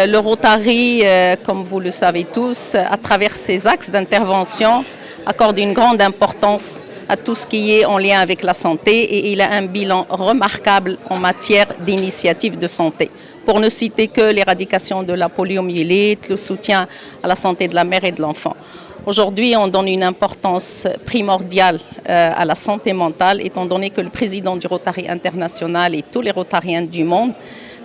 le Rotary, comme vous le savez tous, à travers ses axes d'intervention, accorde une grande importance à tout ce qui est en lien avec la santé et il a un bilan remarquable en matière d'initiatives de santé. Pour ne citer que l'éradication de la poliomyélite, le soutien à la santé de la mère et de l'enfant. Aujourd'hui, on donne une importance primordiale à la santé mentale, étant donné que le président du Rotary International et tous les Rotariens du monde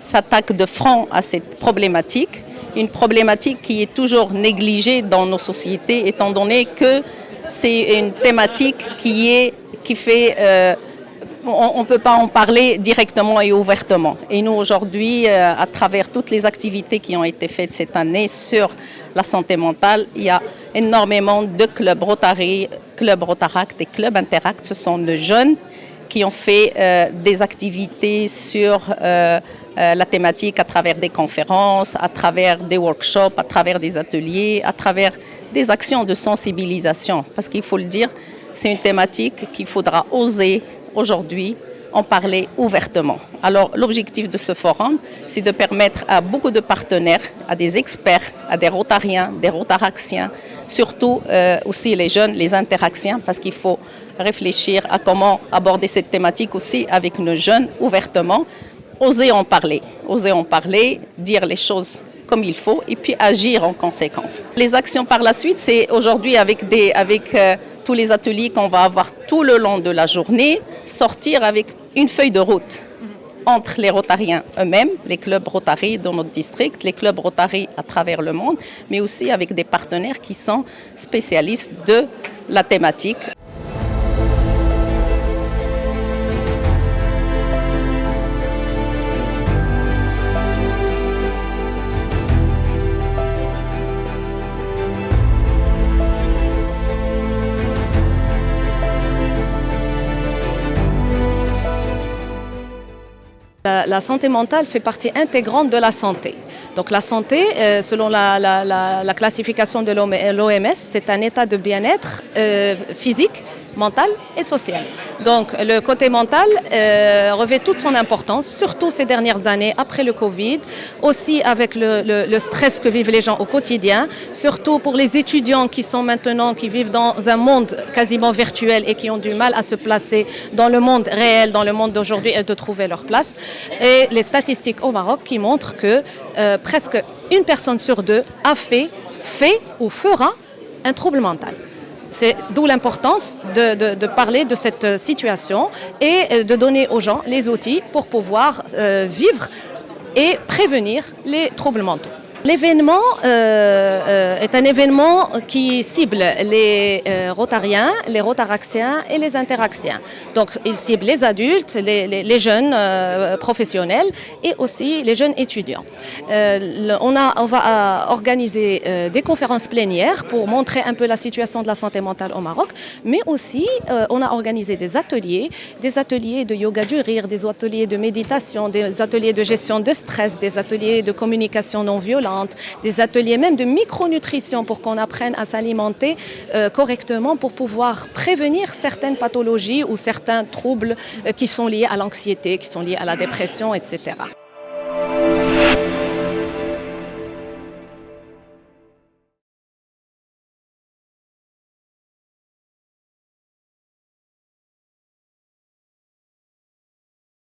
s'attaquent de front à cette problématique, une problématique qui est toujours négligée dans nos sociétés, étant donné que c'est une thématique qui fait... on ne peut pas en parler directement et ouvertement. Et nous, aujourd'hui, à travers toutes les activités qui ont été faites cette année sur la santé mentale, il y a énormément de clubs Rotary, clubs Rotaract et clubs Interact. Ce sont de jeunes qui ont fait des activités sur la thématique à travers des conférences, à travers des workshops, à travers des ateliers, à travers des actions de sensibilisation. Parce qu'il faut le dire, c'est une thématique qu'il faudra oser aujourd'hui en parler ouvertement. Alors l'objectif de ce forum, c'est de permettre à beaucoup de partenaires, à des experts, à des Rotariens, des Rotaractiens, surtout aussi les jeunes, les Interactiens, parce qu'il faut réfléchir à comment aborder cette thématique aussi avec nos jeunes ouvertement, oser en parler, dire les choses comme il faut et puis agir en conséquence. Les actions par la suite, c'est aujourd'hui avec tous les ateliers qu'on va avoir tout le long de la journée, sortir avec une feuille de route entre les Rotariens eux-mêmes, les clubs Rotary dans notre district, les clubs Rotary à travers le monde, mais aussi avec des partenaires qui sont spécialistes de la thématique. La santé mentale fait partie intégrante de la santé. Donc la santé, selon la classification de l'OMS, c'est un état de bien-être physique, mental et social. Donc le côté mental revêt toute son importance, surtout ces dernières années après le Covid, aussi avec le stress que vivent les gens au quotidien, surtout pour les étudiants qui vivent dans un monde quasiment virtuel et qui ont du mal à se placer dans le monde réel, dans le monde d'aujourd'hui et de trouver leur place. Et les statistiques au Maroc qui montrent que presque une personne sur deux a fait ou fera un trouble mental. C'est d'où l'importance de parler de cette situation et de donner aux gens les outils pour pouvoir vivre et prévenir les troubles mentaux. L'événement est un événement qui cible les Rotariens, les Rotaractiens et les Interactiens. Donc il cible les adultes, les jeunes professionnels et aussi les jeunes étudiants. On va organiser des conférences plénières pour montrer un peu la situation de la santé mentale au Maroc, mais aussi on a organisé des ateliers de yoga du rire, des ateliers de méditation, des ateliers de gestion de stress, des ateliers de communication non violente, des ateliers même de micronutrition pour qu'on apprenne à s'alimenter correctement pour pouvoir prévenir certaines pathologies ou certains troubles qui sont liés à l'anxiété, qui sont liés à la dépression, etc.